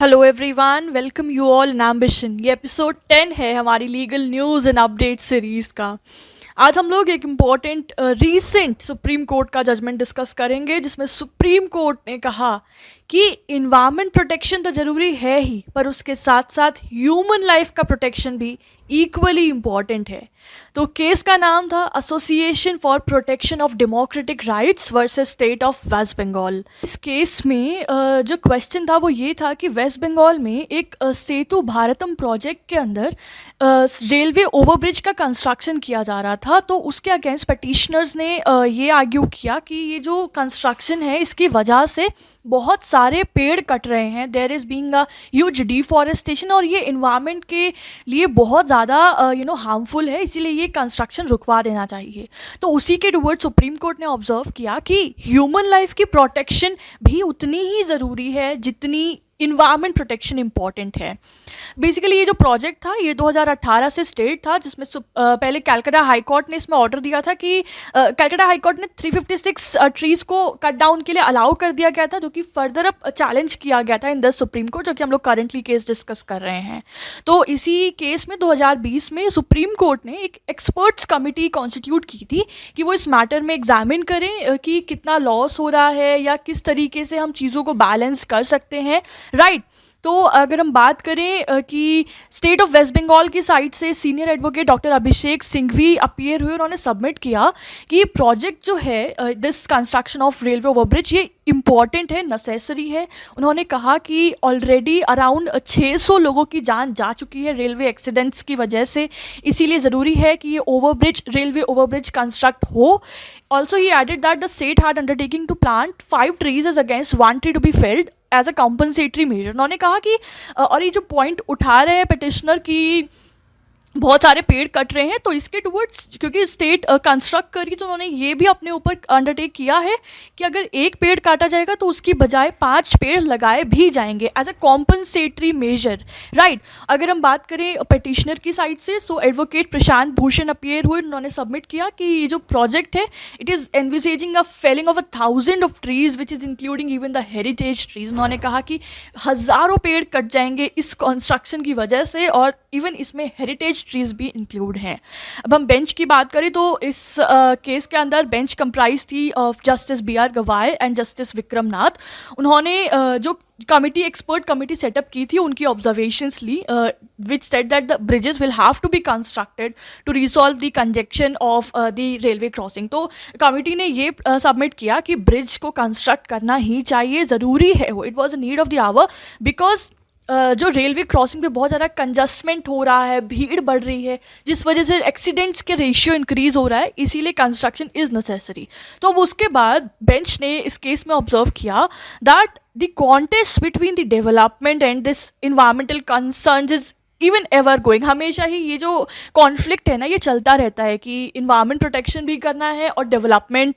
Hello everyone, welcome you all in ambition. ये episode 10 है हमारी legal news and update series का। आज हम लोग एक इम्पॉर्टेंट रीसेंट सुप्रीम कोर्ट का जजमेंट डिस्कस करेंगे, जिसमें सुप्रीम कोर्ट ने कहा कि इन्वायरमेंट प्रोटेक्शन तो ज़रूरी है ही, पर उसके साथ साथ ह्यूमन लाइफ का प्रोटेक्शन भी इक्वली इम्पॉर्टेंट है। तो केस का नाम था association for protection of democratic rights versus state of West Bengal. इस केस में जो क्वेश्चन था वो ये था कि वेस्ट बंगाल में एक सेतु भारतम प्रोजेक्ट के अंदर रेलवे ओवरब्रिज का कंस्ट्रक्शन किया जा रहा था। तो उसके अगेंस्ट पटिशनर्स ने ये आर्ग्यू किया कि ये जो कंस्ट्रक्शन है इसकी वजह से बहुत सारे पेड़ कट रहे हैं, there is being a huge deforestation, और ये इन्वायरमेंट के लिए बहुत ज़्यादा हार्मफुल है, इसीलिए ये कंस्ट्रक्शन रुकवा देना चाहिए। तो उसी के टुवर्ड सुप्रीम कोर्ट ने ऑब्जर्व किया कि ह्यूमन लाइफ की प्रोटेक्शन भी उतनी ही ज़रूरी है जितनी इन्वायरमेंट प्रोटेक्शन इंपॉर्टेंट है। बेसिकली ये जो प्रोजेक्ट था ये 2018 से स्टेट था, जिसमें पहले कलकत्ता हाई कोर्ट ने इसमें ऑर्डर दिया था कि कलकत्ता हाई कोर्ट ने 356 ट्रीज़ को कट डाउन के लिए अलाउ कर दिया गया था, जो कि फर्दर अब चैलेंज किया गया था इन द सुप्रीम कोर्ट, जो कि हम लोग करंटली केस डिस्कस कर रहे हैं। तो इसी केस में 2020 में सुप्रीम कोर्ट ने एक एक्सपर्ट्स कमिटी कॉन्स्टिट्यूट की थी कि वो इस मैटर में एग्जामिन करें कि कितना लॉस हो रहा है या किस तरीके से हम चीज़ों को बैलेंस कर सकते हैं, राइट। तो अगर हम बात करें कि स्टेट ऑफ वेस्ट बंगाल की साइड से सीनियर एडवोकेट डॉक्टर अभिषेक सिंघवी अपीयर हुए, उन्होंने सबमिट किया कि प्रोजेक्ट जो है this construction of railway overbridge ये इम्पॉर्टेंट है, नेसेसरी है। उन्होंने कहा कि ऑलरेडी अराउंड 600 लोगों की जान जा चुकी है रेलवे एक्सीडेंट्स की वजह से, इसीलिए ज़रूरी है कि ये ओवरब्रिज रेलवे ओवरब्रिज कंस्ट्रक्ट हो। Also, he added that the state had undertaking to plant 5 trees as against 1 tree to be felled as a compensatory measure. उन्होंने कहा कि और ये जो पॉइंट उठा रहे हैं पिटिशनर की बहुत सारे पेड़ कट रहे हैं, तो इसके टुवर्ड्स क्योंकि स्टेट कंस्ट्रक्ट करी, तो उन्होंने ये भी अपने ऊपर अंडरटेक किया है कि अगर एक पेड़ काटा जाएगा तो उसकी बजाय 5 पेड़ लगाए भी जाएंगे as a compensatory measure, right. अगर हम बात करें पिटिशनर की साइड से, so advocate Prashant Bhushan appear हुए, उन्होंने सबमिट किया कि ये जो प्रोजेक्ट है it is envisaging a felling of 1000 of trees which is including even the heritage trees. उन्होंने कहा कि हज़ारों पेड़ कट जाएंगे इस कंस्ट्रक्शन की वजह से, और इवन इसमें हेरिटेज ट्रीज भी इंक्लूड हैं। अब हम बेंच की बात करें तो इस केस के अंदर बेंच कंप्राइज थी of justice BR Gavai and justice Vikram Nath. उन्होंने जो कमिटी एक्सपर्ट कमिटी सेटअप की थी उनकी ऑब्जर्वेशंस ली, which said that the bridges will have to be constructed to resolve the congestion of the railway crossing. तो कमिटी ने ये सबमिट किया कि ब्रिज को कंस्ट्रक्ट करना ही चाहिए, ज़रूरी है वो, it was a need of the hour, because जो रेलवे क्रॉसिंग पे बहुत ज़्यादा कंजस्टमेंट हो रहा है, भीड़ बढ़ रही है, जिस वजह से एक्सीडेंट्स के रेशियो इंक्रीज़ हो रहा है, इसीलिए कंस्ट्रक्शन इज़ नेसेसरी। तो अब उसके बाद बेंच ने इस केस में ऑब्जर्व किया that the contest between the development and this environmental concerns is even ever going. हमेशा ही ये जो कॉन्फ्लिक्ट है ना ये चलता रहता है कि इन्वायरमेंट प्रोटेक्शन भी करना है और डेवलपमेंट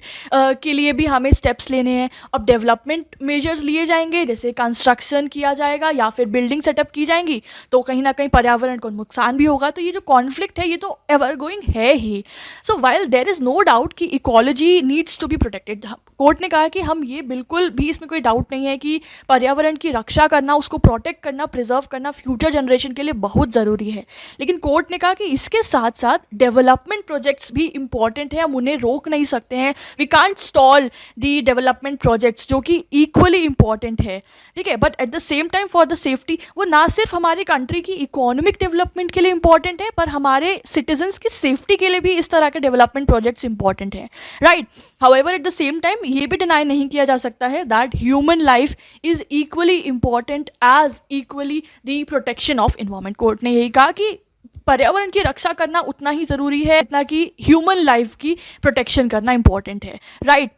के लिए भी हमें स्टेप्स लेने हैं। अब डेवलपमेंट मेजर्स लिए जाएंगे, जैसे कंस्ट्रक्शन किया जाएगा या फिर बिल्डिंग सेटअप की जाएंगी, तो कहीं ना कहीं पर्यावरण को नुकसान भी होगा। तो ये जो कॉन्फ्लिक्ट है ये तो एवर गोइंग है ही। So while there is no doubt कि ecology needs to be protected, court ने कहा कि हम ये बिल्कुल भी इसमें कोई डाउट नहीं है कि पर्यावरण की रक्षा करना, उसको प्रोटेक्ट करना, प्रिजर्व करना फ्यूचर जनरेशन के लिए बहुत ज़रूरी है। लेकिन कोर्ट ने कहा कि इसके साथ साथ डेवलपमेंट प्रोजेक्ट्स भी इंपॉर्टेंट है, हम उन्हें रोक नहीं सकते हैं। We can't stall the development projects, जो कि इक्वली इंपॉर्टेंट है, ठीक है। But at the same time for the safety, वो ना सिर्फ हमारी कंट्री की इकोनॉमिक डेवलपमेंट के लिए इंपॉर्टेंट है, पर हमारे सिटीजन्स की सेफ्टी के लिए भी इस तरह के डेवलपमेंट प्रोजेक्ट्स इंपॉर्टेंट है, right. However at the same time ये भी डिनाई नहीं किया जा सकता है that human life is equally important as equally the protection of environment. Court ने यही कहा कि पर्यावरण की रक्षा करना उतना ही ज़रूरी है जितना कि ह्यूमन लाइफ की प्रोटेक्शन करना इंपॉर्टेंट है, right.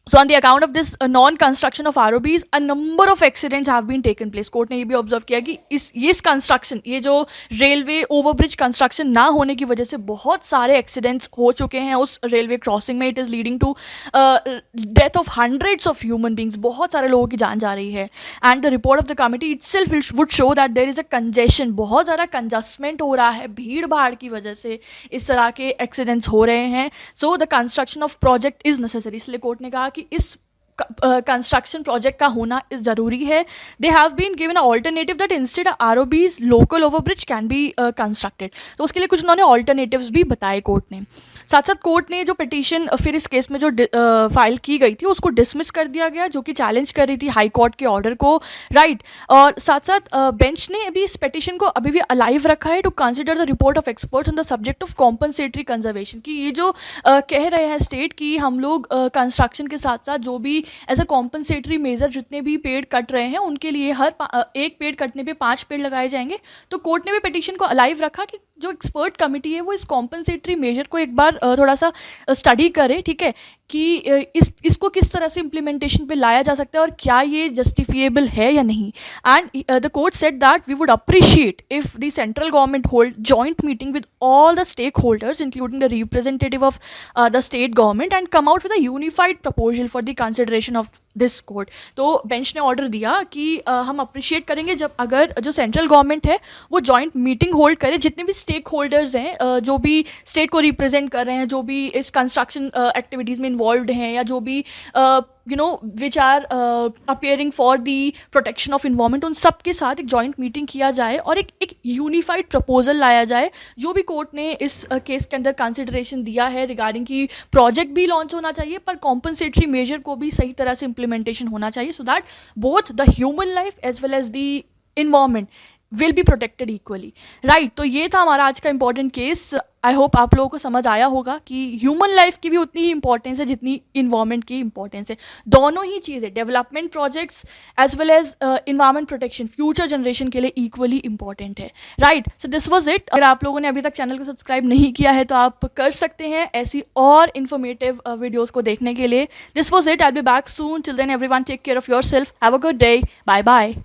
So on the account of this non-construction of ROBs, a number of accidents have been taken place. Court ने ये भी ऑब्जर्व किया कि इस कंस्ट्रक्शन, ये जो रेलवे ओवरब्रिज कंस्ट्रक्शन ना होने की वजह से बहुत सारे एक्सीडेंट्स हो चुके हैं उस रेलवे क्रॉसिंग में। It is leading to death of hundreds of human beings, बहुत सारे लोगों की जान जा रही है। And the report of the committee itself would show that there is a congestion, बहुत ज़्यादा कंजस्टमेंट हो रहा है, भीड़ भाड़ की वजह से इस तरह के एक्सीडेंट्स हो रहे हैं। So the construction of project is necessary. इसलिए कोर्ट ने कहा कि इस कंस्ट्रक्शन प्रोजेक्ट का होना ज़रूरी है. They have been given a alternative that instead ROBs local overbridge can be constructed. तो उसके लिए कुछ उन्होंने ऑल्टरनेटिव्स भी बताए कोर्ट ने. साथ साथ कोर्ट ने जो पिटीशन फिर इस केस में जो फाइल की गई थी उसको डिसमिस कर दिया गया, जो कि चैलेंज कर रही थी हाई कोर्ट के ऑर्डर को, राइट. और साथ साथ बेंच ने अभी इस पिटीशन को अभी भी अलाइव रखा है to consider the report of experts on the subject of compensatory conservation. कि ये जो कह रहे हैं स्टेट कि हम लोग कंस्ट्रक्शन के साथ साथ जो भी एज अ कॉम्पनसेटरी मेजर जितने भी पेड़ कट रहे हैं उनके लिए हर एक पेड़ कटने पे 5 पेड़ लगाए जाएंगे. तो कोर्ट ने भी पिटीशन को अलाइव रखा कि जो एक्सपर्ट कमिटी है वो इस कॉम्पनसेटरी मेजर को एक बार थोड़ा सा स्टडी करे, ठीक है, कि इसको किस तरह से इम्प्लीमेंटेशन पे लाया जा सकता है और क्या ये जस्टिफिएबल है या नहीं. And the court said that we would appreciate if the central government hold joint meeting with all the stakeholders including the representative of the state government and come out with a unified proposal for the consideration of this court. तो bench ने order दिया कि हम appreciate करेंगे जब अगर जो central government है वो जॉइंट मीटिंग होल्ड करे, जितने भी स्टेक होल्डर्स हैं जो भी स्टेट को रिप्रेजेंट कर रहे हैं, जो भी इस कंस्ट्रक्शन एक्टिविटीज़ में इन्वॉल्व हैं, या जो भी which are appearing for the protection of environment, उन सब के साथ एक जॉइंट मीटिंग किया जाए और एक यूनिफाइड प्रपोजल लाया जाए. जो भी कोर्ट ने इस केस के अंदर कंसिडरेशन दिया है रिगार्डिंग की प्रोजेक्ट भी लॉन्च होना चाहिए पर कॉम्पनसेटरी मेजर को भी सही तरह से इम्प्लीमेंटेशन होना चाहिए, so that both the human life as well as the environment will be protected equally, right. तो ये था हमारा आज का इंपॉर्टेंट केस. आई होप आप लोगों को समझ आया होगा कि ह्यूमन लाइफ की भी उतनी ही इंपॉर्टेंस है जितनी इन्वायरमेंट की इंपॉर्टेंस है. दोनों ही चीज़ें, development projects as well as environment protection, future generation के लिए इक्वली इंपॉर्टेंट है, right. So this was it. अगर आप लोगों ने अभी तक चैनल को सब्सक्राइब नहीं किया है तो आप कर सकते हैं ऐसी और इन्फॉर्मेटिव वीडियोज़ को देखने के लिए. This was it. I will be back soon. Till then everyone take care of yourself. Have a good day. Bye bye.